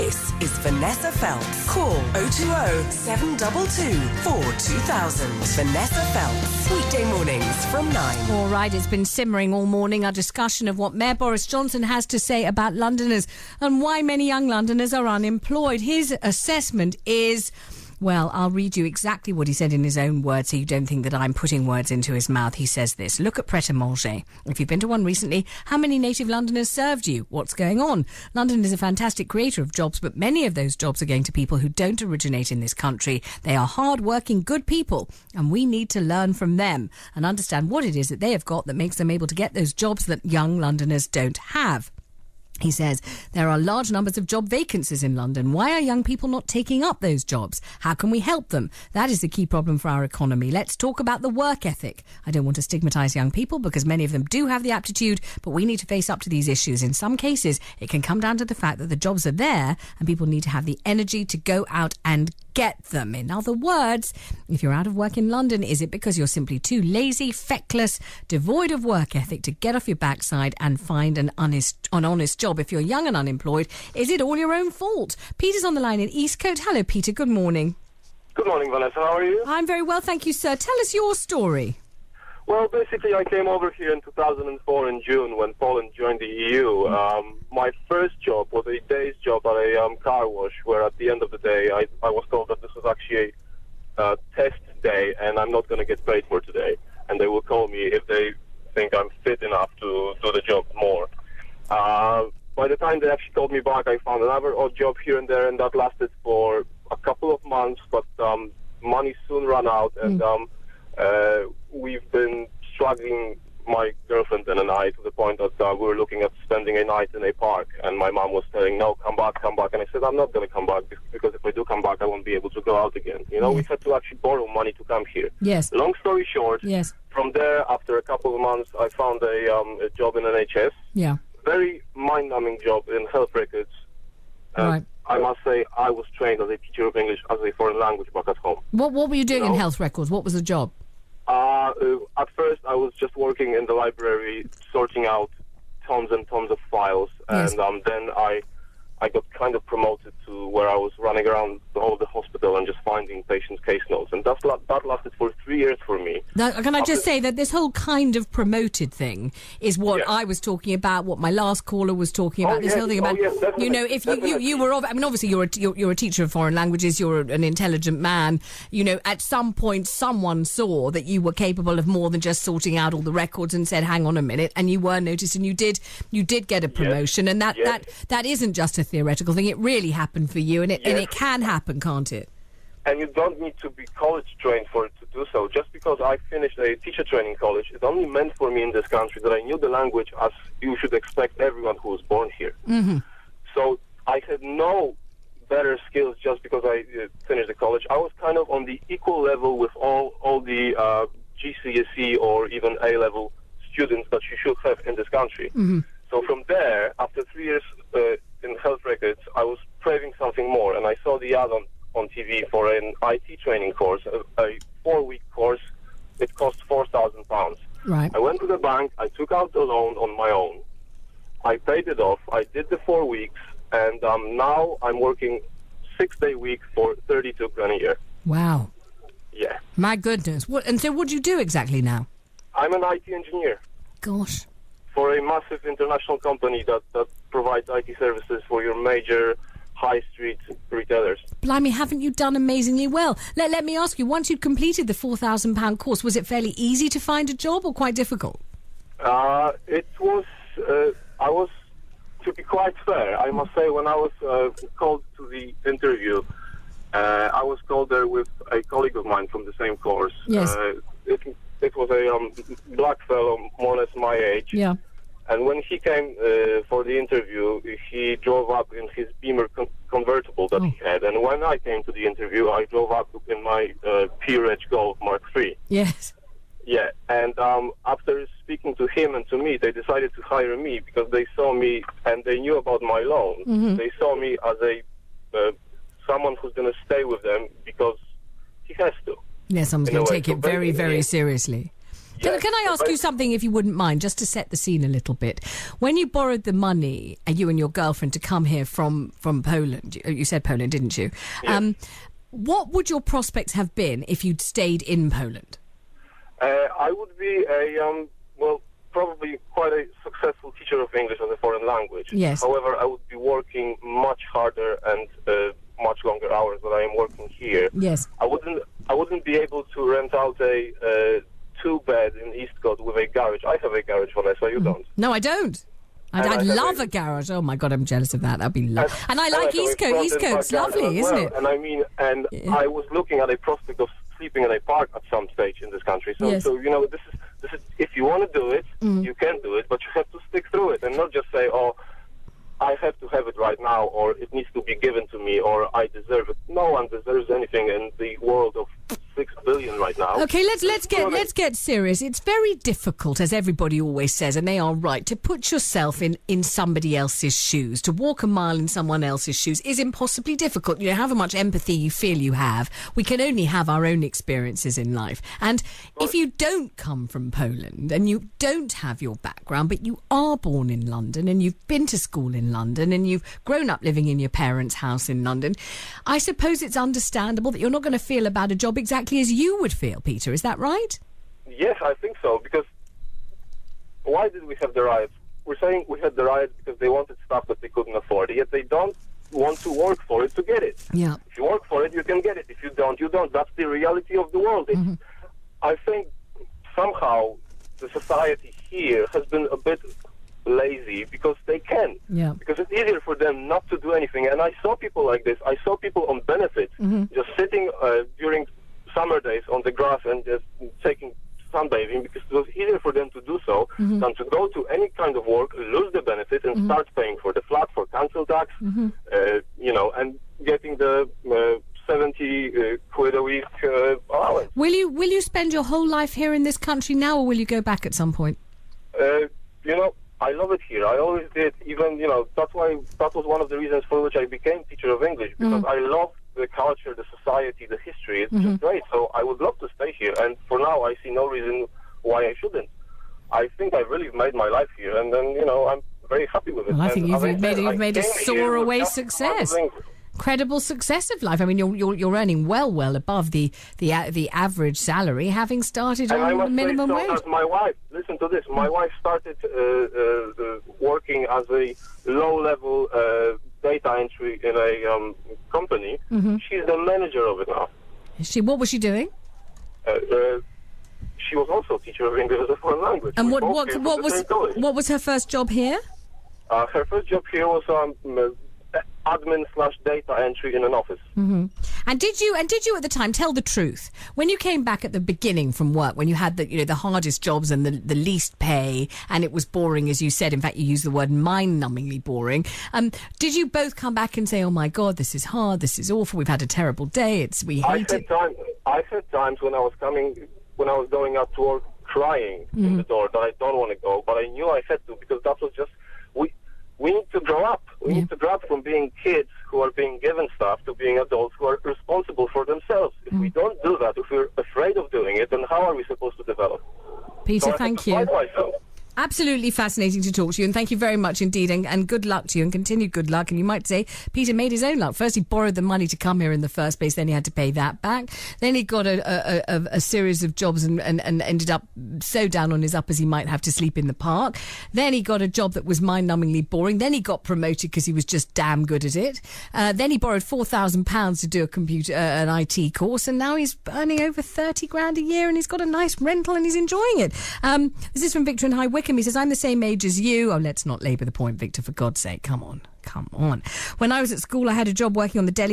This is Vanessa Feltz. Call 020-722-4200. Vanessa Feltz. Weekday mornings from 9. All right, it's been simmering all morning, our discussion of what Mayor Boris Johnson has to say about Londoners and why many young Londoners are unemployed. His assessment is... Well, I'll read you exactly what he said in his own words so you don't think that I'm putting words into his mouth. He says this: look at Pret-a-Manger. If you've been to one recently, how many native Londoners served you? What's going on? London is a fantastic creator of jobs, but many of those jobs are going to people who don't originate in this country. They are hard-working, good people, and we need to learn from them and understand what it is that they have got that makes them able to get those jobs that young Londoners don't have. He says there are large numbers of job vacancies in London. Why are young people not taking up those jobs? How can we help them? That is the key problem for our economy. Let's talk about the work ethic. I don't want to stigmatise young people because many of them do have the aptitude, but we need to face up to these issues. In some cases, it can come down to the fact that the jobs are there and people need to have the energy to go out and get them. In other words, if you're out of work in London, is it because you're simply too lazy, feckless, devoid of work ethic to get off your backside and find an honest job? If you're young and unemployed, is it all your own fault? Peter's on the line in Eastcote. Hello, Peter. Good morning. Good morning, Vanessa. How are you? I'm very well, thank you, sir. Tell us your story. Well, basically, I came over here in 2004 in June when Poland joined the EU. My first job was a day's job at a car wash, where at the end of the day, I was told that this was actually a test day and I'm not going to get paid for today. And they will call me if they think I'm fit enough to do the job more. By the time they actually called me back, I found another odd job here and there, and that lasted for a couple of months, but money soon ran out, and we've been struggling, my girlfriend and I, to the point that we were looking at spending a night in a park, and my mom was saying, no, come back, and I said, I'm not going to come back, because if I do come back, I won't be able to go out again. You know, we had to actually borrow money to come here. Yes. Long story short, yes. From there, after a couple of months, I found a job in NHS. Yeah. Very mind-numbing job in health records. Right. I must say, I was trained as a teacher of English as a foreign language back at home. What were you doing in health records? What was the job? At first, I was just working in the library, sorting out tons and tons of files, Yes. and then I got kind of promoted to where I was running around all the hospital and just finding patients' case notes, and that lasted for 3 years for me. Now, can I just say that this whole kind of promoted thing is what I was talking about, what my last caller was talking about, this whole thing about, you know, if you were, I mean, obviously you're a teacher of foreign languages, you're an intelligent man, you know, at some point someone saw that you were capable of more than just sorting out all the records and said, hang on a minute, and you were noticed and you did get a promotion, and that isn't just a theoretical thing, it really happened for you, and it can happen, can't it? And you don't need to be college trained for it to do so. Just because I finished a teacher training college, it's only meant for me in this country that I knew the language as you should expect everyone who was born here. Mm-hmm. So I had no better skills just because I finished the college. I was kind of on the equal level with all the GCSE or even A-level students that you should have in this country. Mm-hmm. So from there, after 3 years in health records, I was craving something more, and I saw the ad on TV for an IT training course, a 4-week course. It cost £4,000. Right. I went to the bank, I took out the loan on my own, I paid it off, I did the 4 weeks, and now I'm working 6-day week for 32 grand a year. Wow. Yeah. My goodness. So what do you do exactly now? I'm an IT engineer. Gosh. For a massive international company that provides IT services for your major high street retailers. Blimey, haven't you done amazingly well? Let me ask you, once you'd completed the £4,000 course, was it fairly easy to find a job or quite difficult? It was, to be quite fair, I must say, when I was called to the interview, I was called there with a colleague of mine from the same course. Yes. It was a black fellow, more or less my age. Yeah. And when he came for the interview, he drove up in his Beamer convertible that he had. And when I came to the interview, I drove up in my P3T3R Golf Mark III. Yes. Yeah, and after speaking to him and to me, they decided to hire me because they saw me and they knew about my loan. Mm-hmm. They saw me as a someone who's going to stay with them because he has to. Yeah, someone's going to take it very, very seriously. Yes. Can I ask you something, if you wouldn't mind, just to set the scene a little bit? When you borrowed the money, you and your girlfriend, to come here from Poland, you said Poland, didn't you? Yes. What would your prospects have been if you'd stayed in Poland? I would be probably quite a successful teacher of English as a foreign language. Yes. However, I would be working much harder and much longer hours than I am working here. Yes. I wouldn't be able to rent out a two-bed in Eastcote with a garage. I have a garage, Vanessa. You don't. No, I don't. I'd love a garage. Oh my God, I'm jealous of that. That'd be lovely. And I like Eastcote. Eastcote's lovely, isn't it? And I was looking at a prospect of sleeping in a park at some stage in this country. So, Yes. so this is if you want to do it, you can do it, but you have to stick through it and not just say, oh, I have to have it right now, or it needs to be given to me, or I deserve it. No one deserves anything in the world of 6 billion right now. Okay, let's get serious. It's very difficult, as everybody always says, and they are right, to put yourself in somebody else's shoes. To walk a mile in someone else's shoes is impossibly difficult. You know, however much empathy you feel you have, we can only have our own experiences in life. And if you don't come from Poland and you don't have your background, but you are born in London and you've been to school in London and you've grown up living in your parents' house in London, I suppose it's understandable that you're not going to feel about a job exactly as you would feel, Peter. Is that right? Yes, I think so, because why did we have the riots? We're saying we had the riots because they wanted stuff that they couldn't afford, yet they don't want to work for it to get it. Yeah. If you work for it, you can get it. If you don't, you don't. That's the reality of the world. I think somehow the society here has been a bit lazy because they can. Yeah. Because it's easier for them not to do anything. And I saw people like this. I saw people on benefits just sitting during summer days on the grass and just taking sunbathing because it was easier for them to do so than to go to any kind of work, lose the benefit, and start paying for the flat, for council tax, and getting the 70 quid a week allowance. Will you spend your whole life here in this country now, or will you go back at some point? I love it here. I always did. Even, that was one of the reasons for which I became teacher of English, because I love the culture, the society, the history. It's just great. So I would love to stay here. And for now, I see no reason why I shouldn't. I think I've really made my life here, and then, I'm very happy with it. Well, I think you've made a came soar here away with success. nothing. Incredible success of life. I mean, you're earning well above the average salary, having started And I on must the minimum say, wage. as my wife, listen to this, my wife started working as a low-level data entry in a company. She's the manager of it now. What was she doing? She was also a teacher of English as a foreign language. And We both came from the same college. what was her first job here? Her first job here was admin/data entry in an office. And did you at the time, tell the truth, when you came back at the beginning from work, when you had the hardest jobs and the least pay, and it was boring, as you said, in fact you used the word mind-numbingly boring, did you both come back and say, oh my God, this is hard, this is awful, we've had a terrible day, we hate it? I had times when I was going out to work crying in the door that I don't want to go, but I knew I had to, because that was just, we need to grow up. We need to grow up from being kids who are being given stuff to being adults who are responsible for themselves. If we don't do that, if we're afraid of doing it, then how are we supposed to develop? Peter, thank you. Myself. Absolutely fascinating to talk to you, and thank you very much indeed, and good luck to you, and continued good luck. And you might say Peter made his own luck. First he borrowed the money to come here in the first place, then he had to pay that back. Then he got a series of jobs and ended up so down on his uppers he might have to sleep in the park. Then he got a job that was mind-numbingly boring. Then he got promoted because he was just damn good at it. Then he borrowed £4,000 to do an IT course, and now he's earning over 30 grand a year, and he's got a nice rental and he's enjoying it. This is from Victor in High Wycombe. He says, I'm the same age as you. Oh, let's not labour the point, Victor, for God's sake. Come on. When I was at school, I had a job working on the deli